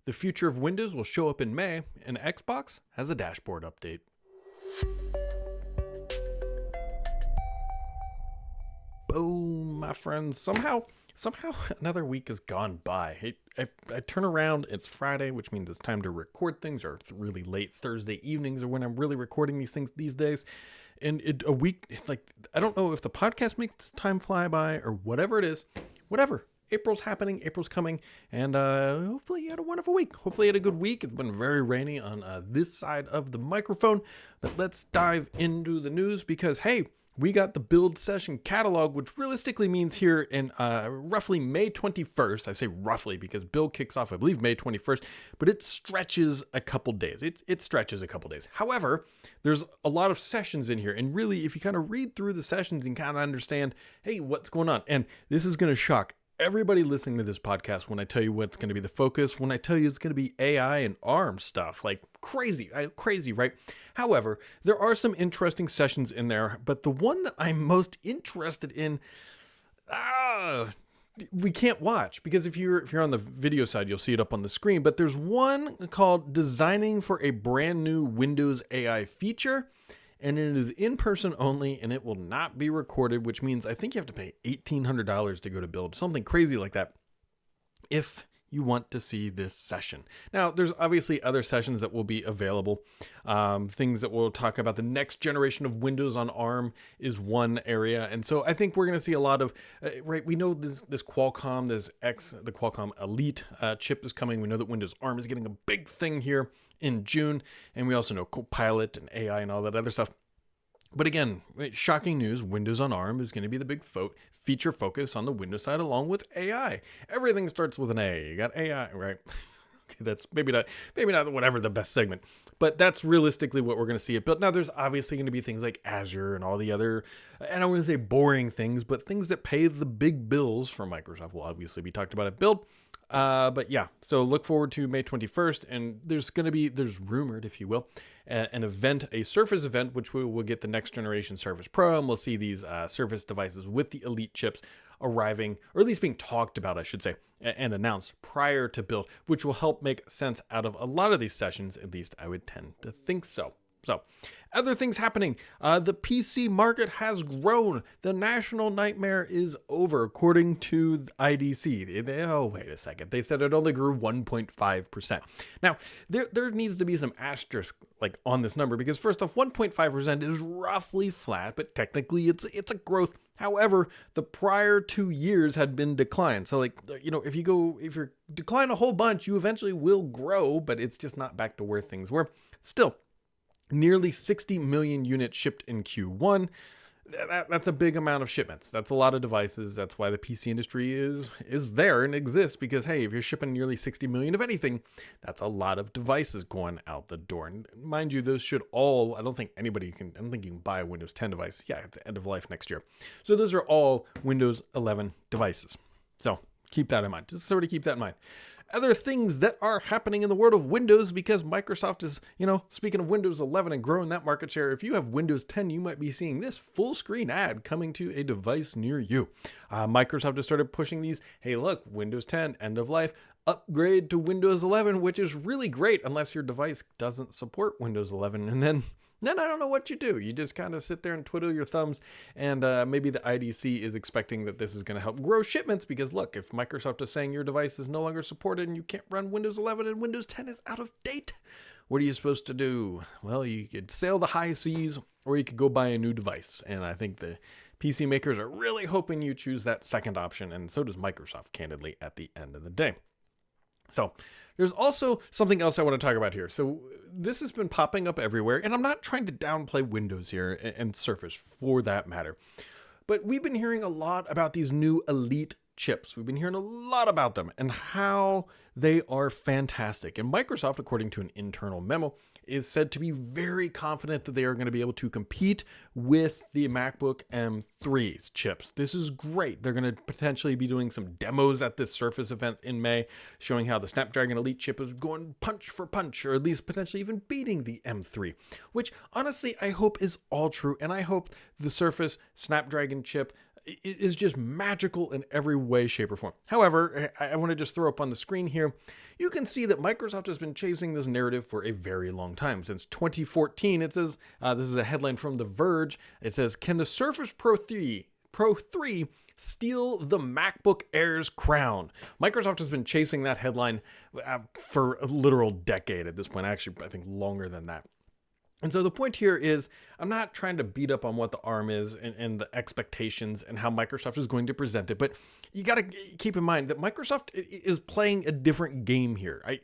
The future of Windows will show up in May, and Xbox has a dashboard update. Boom, my friends. Somehow another week has gone by. I turn around, it's Friday, which means it's time to record things, or it's really late Thursday evenings are when I'm really recording these things these days. And a week, I don't know if the podcast makes time fly by or whatever it is. Whatever. April's happening, April's coming, and hopefully you had a wonderful week. Hopefully you had a good week. It's been very rainy on this side of the microphone, but let's dive into the news because, hey, we got the build session catalog, which realistically means here in roughly May 21st. I say roughly because build kicks off, I believe, May 21st, but it stretches a couple days. It stretches a couple days. However, there's a lot of sessions in here, and really, if you kind of read through the sessions and kind of understand, hey, what's going on, and this is going to shock everybody listening to this podcast when I tell you what's going to be the focus, when I tell you it's going to be AI and ARM stuff, like crazy, right? However, there are some interesting sessions in there, but the one that I'm most interested in, we can't watch because if you're on the video side, you'll see it up on the screen, but there's one called Designing for a Brand New Windows AI Feature. And it is in person only, and it will not be recorded, which means I think you have to pay $1,800 to go to build, something crazy like that, if you want to see this session. Now, there's obviously other sessions that will be available. Things that we'll talk about. The next generation of Windows on ARM is one area. And so I think we're going to see a lot of, right, we know this Qualcomm, the Qualcomm Elite chip is coming. We know that Windows ARM is getting a big thing here in June. And we also know Copilot and AI and all that other stuff. But again, shocking news, Windows on ARM is going to be the big feature focus on the Windows side along with AI. Everything starts with an A. You got AI, right? Okay, that's maybe not whatever the best segment, but that's realistically what we're going to see it built. Now, there's obviously going to be things like Azure and all the other, I don't want to say boring things, but things that pay the big bills for Microsoft will obviously be talked about at build. But yeah, so look forward to May 21st, and there's rumored, if you will, an event, a Surface event, which we will get the next generation Surface Pro, and we'll see these Surface devices with the Elite chips arriving, or at least being talked about, I should say, and announced prior to build, which will help make sense out of a lot of these sessions. At least I would tend to think so. So, other things happening. The PC market has grown. The national nightmare is over, according to IDC. Oh, wait a second. They said it only grew 1.5%. Now, there needs to be some asterisk on this number because first off, 1.5% is roughly flat, but technically it's a growth. However, the prior 2 years had been declined. So if you decline a whole bunch, you eventually will grow, but it's just not back to where things were. Still, nearly 60 million units shipped in Q1. That's a big amount of shipments. That's a lot of devices. That's why the PC industry is there and exists because, hey, if you're shipping nearly 60 million of anything, that's a lot of devices going out the door. And mind you, those should all, I don't think you can buy a Windows 10 device. Yeah, it's end of life next year. So those are all Windows 11 devices. So keep that in mind. Just sort of keep that in mind. Other things that are happening in the world of Windows, because Microsoft is, speaking of Windows 11 and growing that market share, if you have Windows 10, you might be seeing this full screen ad coming to a device near you. Microsoft has started pushing these, hey, look, Windows 10, end of life, upgrade to Windows 11, which is really great unless your device doesn't support Windows 11. And then I don't know what you do. You just kind of sit there and twiddle your thumbs, and maybe the IDC is expecting that this is going to help grow shipments because, look, if Microsoft is saying your device is no longer supported and you can't run Windows 11 and Windows 10 is out of date, what are you supposed to do? Well, you could sail the high seas or you could go buy a new device, and I think the PC makers are really hoping you choose that second option, and so does Microsoft, candidly, at the end of the day. So there's also something else I want to talk about here. So this has been popping up everywhere, and I'm not trying to downplay Windows here and Surface for that matter, but we've been hearing a lot about these new Elite chips. We've been hearing a lot about them and how they are fantastic. And Microsoft, according to an internal memo, is said to be very confident that they are going to be able to compete with the MacBook M3's chips. This is great. They're going to potentially be doing some demos at this Surface event in May, showing how the Snapdragon Elite chip is going punch for punch, or at least potentially even beating the M3, which honestly I hope is all true. And I hope the Surface Snapdragon chip is just magical in every way, shape, or form. However, I want to just throw up on the screen here. You can see that Microsoft has been chasing this narrative for a very long time. Since 2014, it says, this is a headline from The Verge. It says, "Can the Surface Pro 3 steal the MacBook Air's crown?" Microsoft has been chasing that headline for a literal decade at this point. Actually, I think longer than that. And so the point here is, I'm not trying to beat up on what the ARM is and the expectations and how Microsoft is going to present it, but you got to keep in mind that Microsoft is playing a different game here.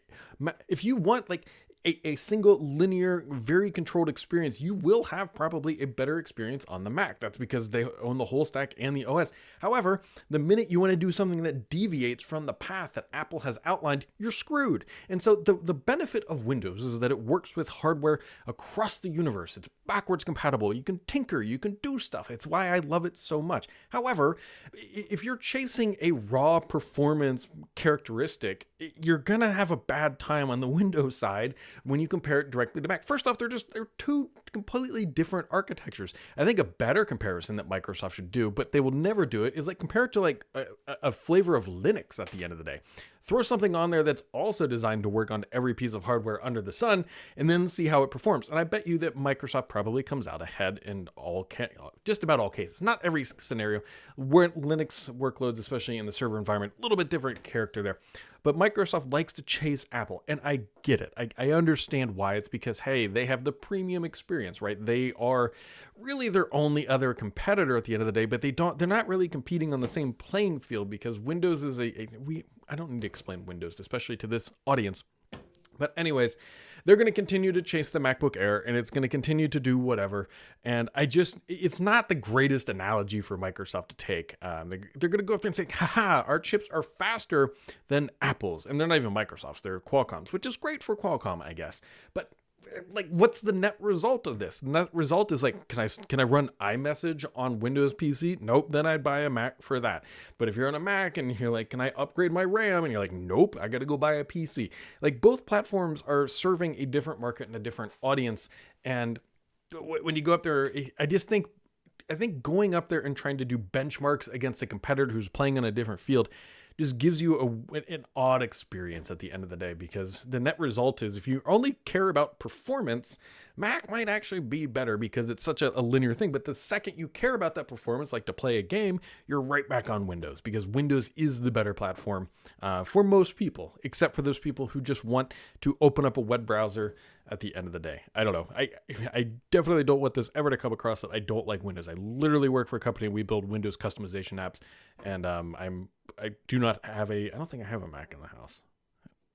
If you want like a single linear, very controlled experience, you will have probably a better experience on the Mac. That's because they own the whole stack and the OS. However, the minute you want to do something that deviates from the path that Apple has outlined, you're screwed. And so the benefit of Windows is that it works with hardware across the universe. It's backwards compatible. You can tinker, you can do stuff. It's why I love it so much. However, if you're chasing a raw performance characteristic, you're gonna have a bad time on the Windows side when you compare it directly to Mac. First off, they're two completely different architectures. I think a better comparison that Microsoft should do, but they will never do it, is like compare it to like a flavor of Linux at the end of the day. Throw something on there that's also designed to work on every piece of hardware under the sun, and then see how it performs. And I bet you that Microsoft probably comes out ahead in just about all cases. Not every scenario. Where Linux workloads, especially in the server environment, a little bit different character there. But Microsoft likes to chase Apple, and I get it. I understand why. It's because, hey, they have the premium experience, right? They are really their only other competitor at the end of the day, but they're not really competing on the same playing field, because Windows is I don't need to explain Windows, especially to this audience. But anyways, they're going to continue to chase the MacBook Air, and it's going to continue to do whatever. And it's not the greatest analogy for Microsoft to take. They're going to go up there and say, haha, our chips are faster than Apple's. And they're not even Microsoft's, they're Qualcomm's, which is great for Qualcomm, I guess. But like, what's the net result of this? The net result is like, can I run iMessage on Windows PC? Nope, then I'd buy a Mac for that. But if you're on a Mac and you're like, can I upgrade my RAM? And you're like, nope, I got to go buy a PC. Like, both platforms are serving a different market and a different audience. And when you go up there, I think going up there and trying to do benchmarks against a competitor who's playing on a different field just gives you an odd experience at the end of the day, because the net result is, if you only care about performance, Mac might actually be better because it's such a linear thing. But the second you care about that performance, like to play a game, you're right back on Windows, because Windows is the better platform for most people, except for those people who just want to open up a web browser at the end of the day. I don't know. I definitely don't want this ever to come across that I don't like Windows. I literally work for a company. We build Windows customization apps, and I don't think I have a Mac in the house.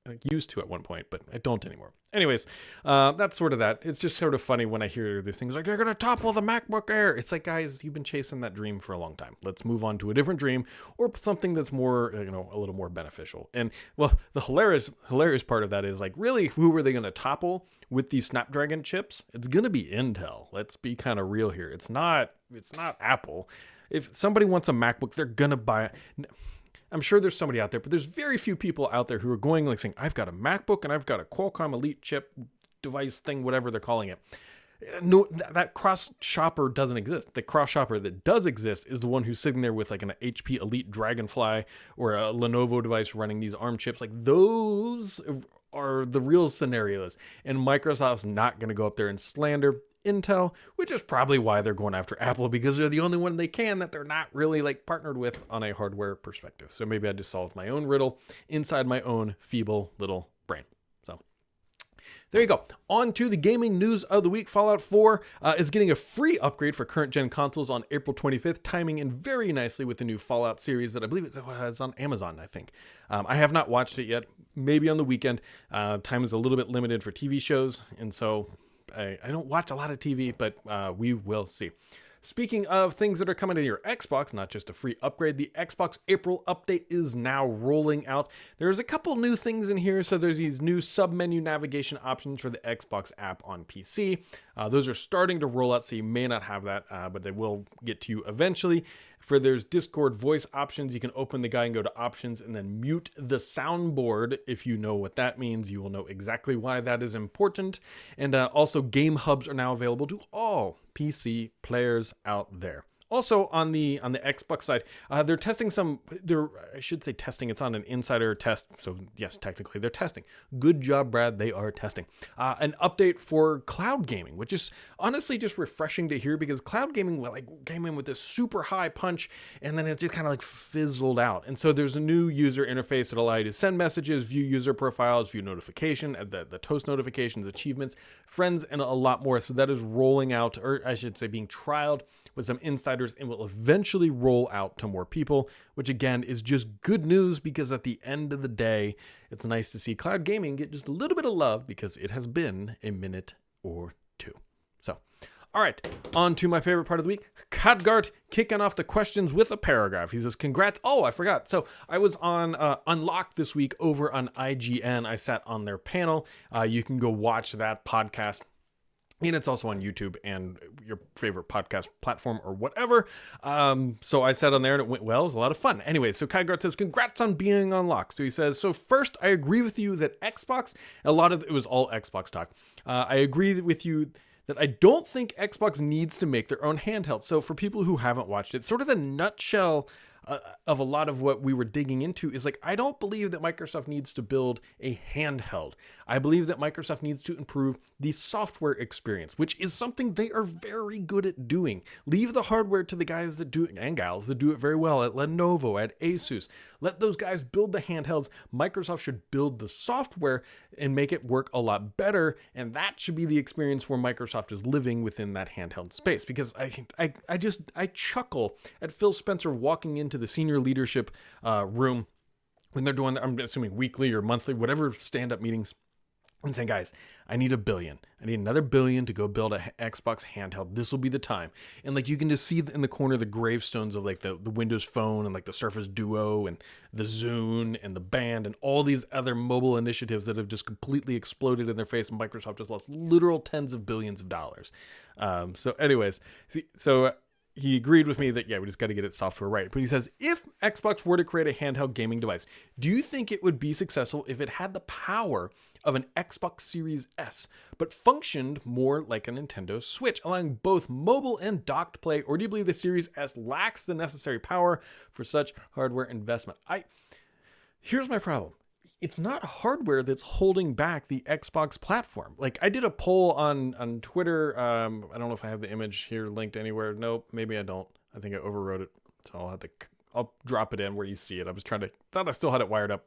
I used to at one point, but I don't anymore. Anyways, that's sort of that. It's just sort of funny when I hear these things like, they're going to topple the MacBook Air. It's like, guys, you've been chasing that dream for a long time. Let's move on to a different dream, or something that's more, a little more beneficial. And well, the hilarious part of that is, like, really, who were they going to topple with these Snapdragon chips? It's going to be Intel. Let's be kind of real here. It's not Apple. If somebody wants a MacBook, they're going to buy it. I'm sure there's somebody out there, but there's very few people out there who are going like saying, I've got a MacBook and I've got a Qualcomm Elite chip device thing, whatever they're calling it. No, that cross shopper doesn't exist. The cross shopper that does exist is the one who's sitting there with like an HP Elite Dragonfly or a Lenovo device running these ARM chips. Like, those are the real scenarios. And Microsoft's not going to go up there and slander Intel, which is probably why they're going after Apple, because they're the only one they can that they're not really like partnered with on a hardware perspective. So maybe I just solved my own riddle inside my own feeble little brain. So there you go. On to the gaming news of the week. Fallout 4 is getting a free upgrade for current gen consoles on April 25th, timing in very nicely with the new Fallout series that I believe it's on Amazon, I think. I have not watched it yet. Maybe on the weekend. Time is a little bit limited for TV shows, and so I don't watch a lot of TV, but we will see. Speaking of things that are coming to your Xbox, not just a free upgrade, the Xbox April update is now rolling out. There's a couple new things in here. So there's these new sub-menu navigation options for the Xbox app on PC. Those are starting to roll out, so you may not have that, but they will get to you eventually. There's Discord voice options. You can open the guy and go to options and then mute the soundboard. If you know what that means, you will know exactly why that is important. And also game hubs are now available to all PC players out there. Also on the Xbox side, they're testing I should say testing. It's on an insider test, so yes, technically they're testing. Good job, Brad. They are testing an update for cloud gaming, which is honestly just refreshing to hear because cloud gaming came in with this super high punch, and then it just kind of fizzled out. And so there's a new user interface that allows you to send messages, view user profiles, view notification, the toast notifications, achievements, friends, and a lot more. So that is rolling out, or I should say, being trialed with some insiders, and will eventually roll out to more people, which again is just good news because at the end of the day, it's nice to see cloud gaming get just a little bit of love because it has been a minute or two. So, all right, on to my favorite part of the week. Khadgart kicking off the questions with a paragraph. He says, congrats. Oh, I forgot. So I was on Unlocked this week over on IGN. I sat on their panel. You can go watch that podcast. And it's also on YouTube and your favorite podcast platform or whatever. So I sat on there and it went well. It was a lot of fun. Anyway, so Khadgart says, congrats on being unlocked. So he says, so first, I agree with you that Xbox, it was all Xbox talk. I agree with you that I don't think Xbox needs to make their own handheld. So for people who haven't watched it, sort of the nutshell of a lot of what we were digging into is I don't believe that Microsoft needs to build a handheld. I believe that Microsoft needs to improve the software experience, which is something they are very good at doing. Leave the hardware to the guys that do it, and gals that do it very well at Lenovo, at Asus. Let those guys build the handhelds. Microsoft should build the software and make it work a lot better. And that should be the experience where Microsoft is living within that handheld space. Because I chuckle at Phil Spencer walking into the senior leadership room when they're doing, I'm assuming weekly or monthly, whatever stand-up meetings, and saying, guys, I need $1 billion. I need another $1 billion to go build a Xbox handheld. This will be the time. And you can just see in the corner the gravestones of the Windows Phone and the Surface Duo and the Zune and the Band and all these other mobile initiatives that have just completely exploded in their face, and Microsoft just lost literal tens of billions of dollars. So anyways, he agreed with me that, we just got to get it software right. But he says, if Xbox were to create a handheld gaming device, do you think it would be successful if it had the power of an Xbox Series S, but functioned more like a Nintendo Switch, allowing both mobile and docked play? Or do you believe the Series S lacks the necessary power for such hardware investment? Here's my problem. It's not hardware that's holding back the Xbox platform. I did a poll on Twitter. I don't know if I have the image here linked anywhere. Nope, maybe I don't. I think I overwrote it. So I'll drop it in where you see it. I was thought I still had it wired up.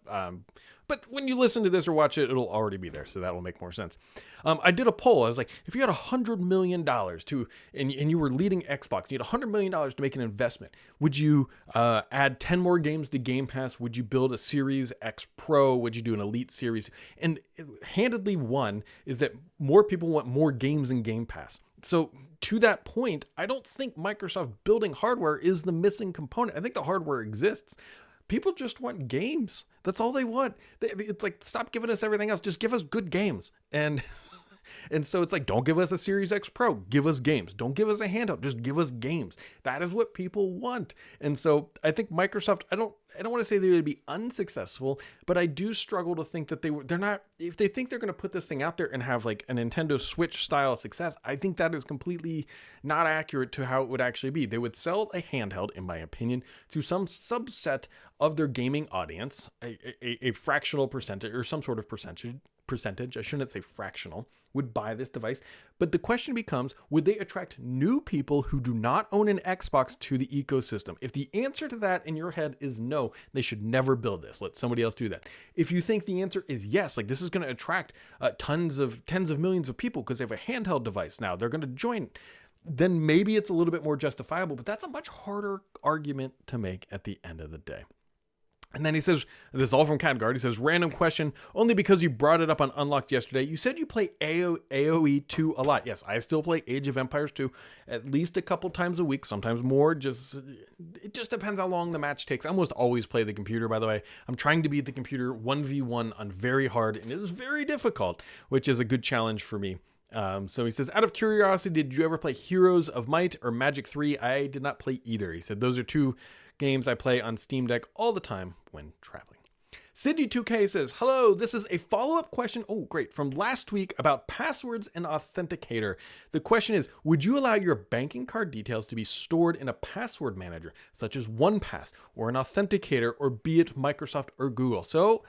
But when you listen to this or watch it, it'll already be there. So that will make more sense. I did a poll. I was like, if you had $100 million and you were leading Xbox, you had $100 million to make an investment, would you add 10 more games to Game Pass? Would you build a Series X Pro? Would you do an Elite Series? And handedly one is that more people want more games in Game Pass. So to that point, I don't think Microsoft building hardware is the missing component. I think the hardware exists. People just want games. That's all they want. It's stop giving us everything else. Just give us good games. And so it's don't give us a Series X Pro. Give us games. Don't give us a handheld. Just give us games. That is what people want. And so I think Microsoft, I don't want to say they would be unsuccessful, but I do struggle to think that they're not, if they think they're going to put this thing out there and have a Nintendo Switch style success, I think that is completely not accurate to how it would actually be. They would sell a handheld, in my opinion, to some subset of their gaming audience, a fractional percentage or some sort of percentage, I shouldn't say fractional, would buy this device. But the question becomes, would they attract new people who do not own an Xbox to the ecosystem? If the answer to that in your head is no, they should never build this. Let somebody else do that. If you think the answer is yes, this is going to attract tens of millions of people because they have a handheld device now, they're going to join, then maybe it's a little bit more justifiable, but that's a much harder argument to make at the end of the day. And then he says, this is all from Khadgart. He says, random question, only because you brought it up on Unlocked yesterday. You said you play AoE 2 a lot. Yes, I still play Age of Empires 2 at least a couple times a week, sometimes more. It just depends how long the match takes. I almost always play the computer, by the way. I'm trying to beat the computer 1v1 on very hard, and it is very difficult, which is a good challenge for me. So he says, out of curiosity, did you ever play Heroes of Might or Magic 3? I did not play either. He said, those are two games I play on Steam Deck all the time when traveling. Cindy2K says, hello, this is a follow-up question. Oh, great. From last week about passwords and authenticator. The question is, would you allow your banking card details to be stored in a password manager, such as 1Pass or an authenticator, or be it Microsoft or Google? So,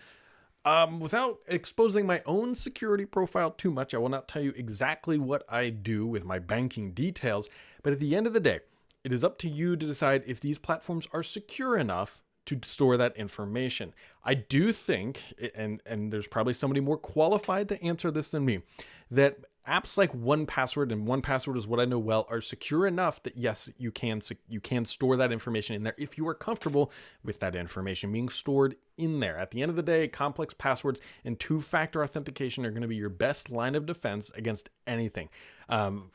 without exposing my own security profile too much, I will not tell you exactly what I do with my banking details. But at the end of the day, it is up to you to decide if these platforms are secure enough to store that information. I do think, and there's probably somebody more qualified to answer this than me, that apps like 1Password, and 1Password is what I know well, are secure enough that yes, you can store that information in there if you are comfortable with that information being stored in there. At the end of the day, complex passwords and two-factor authentication are going to be your best line of defense against anything. I'm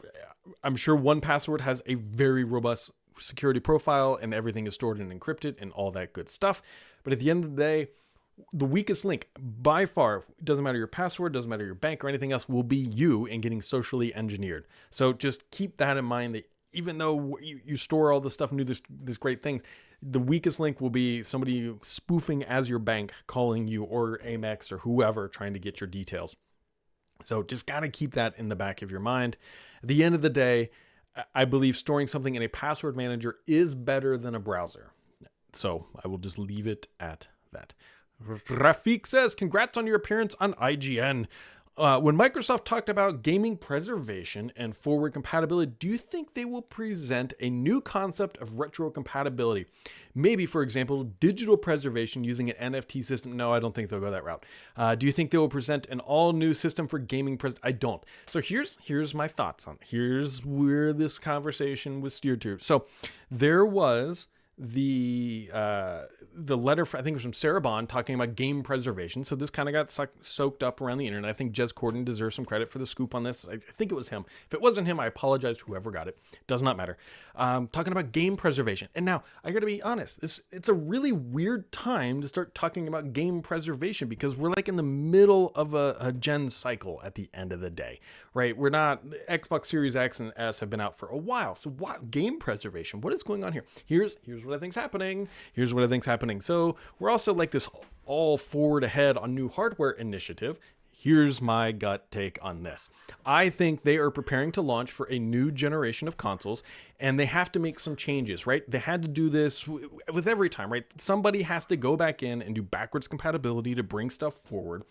sure 1Password has a very robust security profile and everything is stored and encrypted and all that good stuff. But at the end of the day, the weakest link by far, doesn't matter your password, doesn't matter your bank or anything else, will be you in getting socially engineered. So just keep that in mind, that even though you store all this stuff and do this great things, the weakest link will be somebody spoofing as your bank, calling you, or Amex or whoever, trying to get your details. So just got to keep that in the back of your mind. At the end of the day, I believe storing something in a password manager is better than a browser. So I will just leave it at that. Rafiq says, congrats on your appearance on IGN. When Microsoft talked about gaming preservation and forward compatibility, do you think they will present a new concept of retro compatibility? Maybe, for example, digital preservation using an NFT system. No, I don't think they'll go that route. Do you think they will present an all-new system for gaming I don't. So here's my thoughts on it. Here's where this conversation was steered to. So there was the letter, I think it was from Sarah Bond, talking about game preservation. So this kind of got soaked up around the internet. I think Jez Corden deserves some credit for the scoop on this. I think it was him. If it wasn't him, I apologize to whoever got it. Does not matter. Talking about game preservation. And now I got to be honest, it's a really weird time to start talking about game preservation, because we're like in the middle of a gen cycle at the end of the day, right? We're not, Xbox Series X and S have been out for a while. So what game preservation? What is going on here? Here's what I think's happening. Here's what I think's happening. So we're also like this all forward ahead on new hardware initiative. Here's my gut take on this. I think they are preparing to launch for a new generation of consoles, and they have to make some changes, right? They had to do this with every time, right? Somebody has to go back in and do backwards compatibility to bring stuff forward.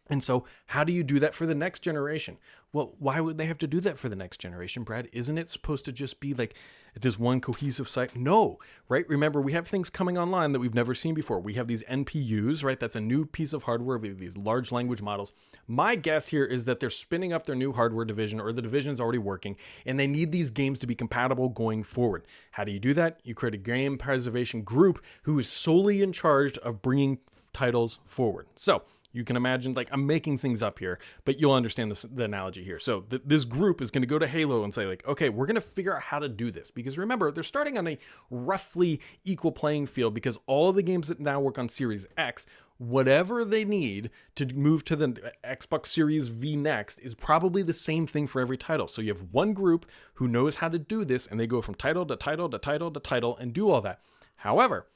And so how do you do that for the next generation? Well, why would they have to do that for the next generation, Brad? Isn't it supposed to just be like this one cohesive site? No, right? Remember, we have things coming online that we've never seen before. We have these NPUs, right? That's a new piece of hardware. We have these large language models. My guess here is that they're spinning up their new hardware division, or the division's already working, and they need these games to be compatible going forward. How do you do that? You create a game preservation group who is solely in charge of bringing titles forward. So you can imagine, like, I'm making things up here, but you'll understand the analogy here. So this group is going to go to Halo and say, like, okay, we're going to figure out how to do this. Because remember, they're starting on a roughly equal playing field, because all of the games that now work on Series X, whatever they need to move to the Xbox Series V next, is probably the same thing for every title. So you have one group who knows how to do this, and they go from title to title to title to title and do all that. However,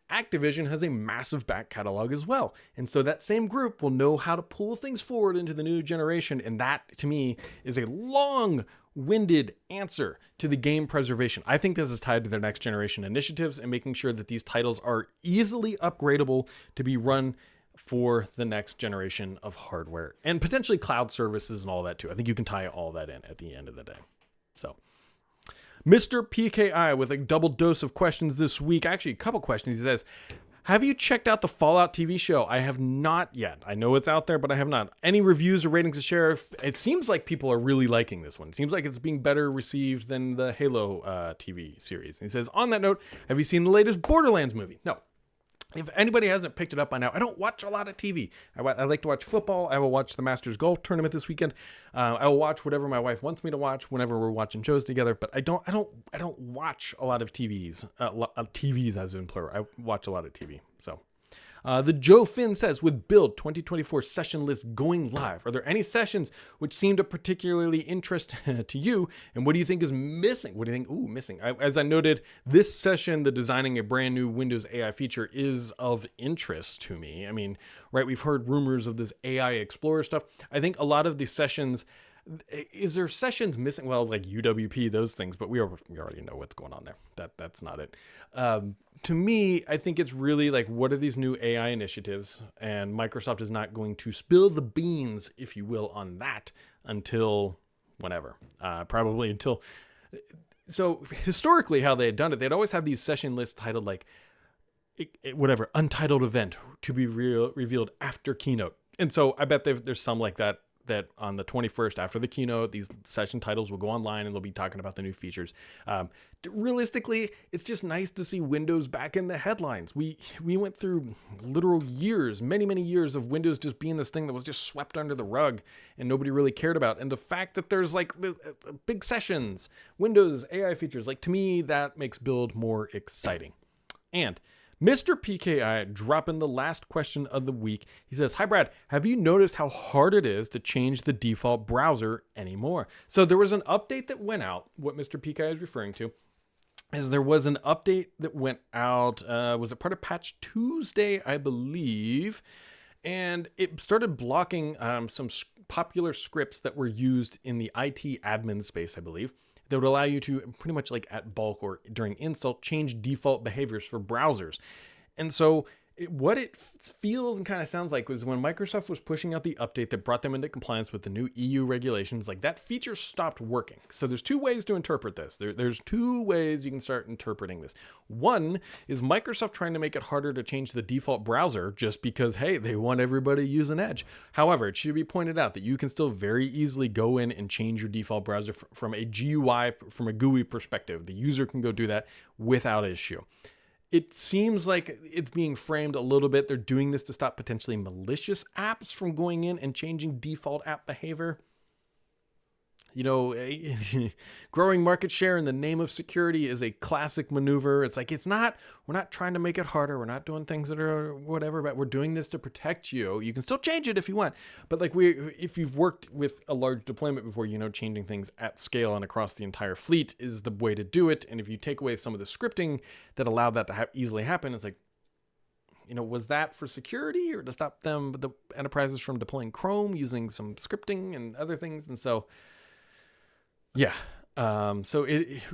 Activision has a massive back catalog as well. And so that same group will know how to pull things forward into the new generation. And that, to me, is a long-winded answer to the game preservation. I think this is tied to their next generation initiatives and making sure that these titles are easily upgradable to be run for the next generation of hardware, and potentially cloud services and all that too. I think you can tie all that in at the end of the day. So Mr. PKI with a double dose of questions this week. Actually, a couple questions. He says, have you checked out the Fallout TV show? I have not yet. I know it's out there, but I have not. Any reviews or ratings to share? It seems like people are really liking this one. It seems like it's being better received than the Halo TV series. And he says, on that note, have you seen the latest Borderlands movie? No. If anybody hasn't picked it up by now, I don't watch a lot of TV. I like to watch football. I will watch the Masters Golf Tournament this weekend. I will watch whatever my wife wants me to watch whenever we're watching shows together. But I don't watch a lot of TVs. TVs as in plural. I watch a lot of TV. So The Joe Finn says, with Build 2024 session list going live, are there any sessions which seemed of particularly interest to you? And what do you think is missing? What do you think? Ooh, missing. As I noted, this session, the designing a brand new Windows AI feature, is of interest to me. I mean, right, we've heard rumors of this AI Explorer stuff. I think a lot of these sessions, is there sessions missing? Well, like UWP, those things, but we already know what's going on there. That's not it. To me, I think it's really like, what are these new AI initiatives? And Microsoft is not going to spill the beans, if you will, on that until whenever. Probably until... So historically, how they had done it, they'd always have these session lists titled like, whatever, untitled event to be revealed after keynote. And so I bet there's some like that on the 21st after the keynote, these session titles will go online and they'll be talking about the new features. Realistically, it's just nice to see Windows back in the headlines. We went through literal years, many years of Windows just being this thing that was just swept under the rug and nobody really cared about. And the fact that there's like big sessions, Windows AI features, like to me, that makes Build more exciting. And Mr. PKI dropping the last question of the week. He says, hi, Brad, have you noticed how hard it is to change the default browser anymore? So there was an update that went out. What Mr. PKI is referring to is there was an update that went out. Was it part of Patch Tuesday, I believe? And it started blocking some popular scripts that were used in the IT admin space, I believe, that would allow you to pretty much like at bulk or during install change default behaviors for browsers. And so what it feels and kind of sounds like was when Microsoft was pushing out the update that brought them into compliance with the new EU regulations, like that feature stopped working. So there's two ways to interpret this. There's two ways you can start interpreting this. One is Microsoft trying to make it harder to change the default browser just because, hey, they want everybody to use an Edge. However, it should be pointed out that you can still very easily go in and change your default browser from a GUI, from a GUI perspective. The user can go do that without issue. It seems like it's being framed a little bit. They're doing this to stop potentially malicious apps from going in and changing default app behavior. You know, growing market share in the name of security is a classic maneuver. It's like, we're not trying to make it harder. We're not doing things that are whatever, but we're doing this to protect you. You can still change it if you want. But like if you've worked with a large deployment before, you know, changing things at scale and across the entire fleet is the way to do it. And if you take away some of the scripting that allowed that to easily happen, it's like, you know, was that for security or to stop the enterprises from deploying Chrome using some scripting and other things? And so, yeah. So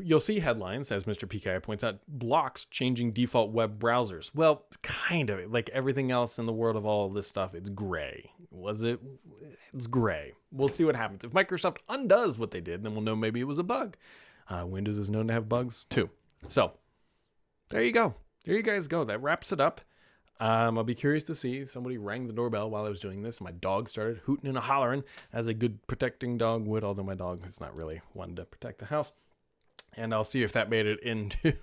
you'll see headlines, as Mr. PKI points out, blocks changing default web browsers. Well, kind of. Like everything else in the world of all of this stuff, it's gray. Was it? It's gray. We'll see what happens. If Microsoft undoes what they did, then we'll know maybe it was a bug. Windows is known to have bugs too. So there you go. There you guys go. That wraps it up. I'll be curious to see. Somebody rang the doorbell while I was doing this. My dog started hooting and hollering, as a good protecting dog would, although my dog is not really one to protect the house. And I'll see if that made it into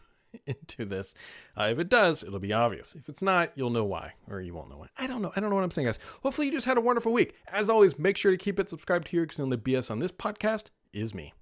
this. If it does, it'll be obvious. If it's not, you'll know why, or you won't know why. I don't know what I'm saying, guys. Hopefully you just had a wonderful week. As always, make sure to keep it subscribed here, because the only BS on this podcast is me.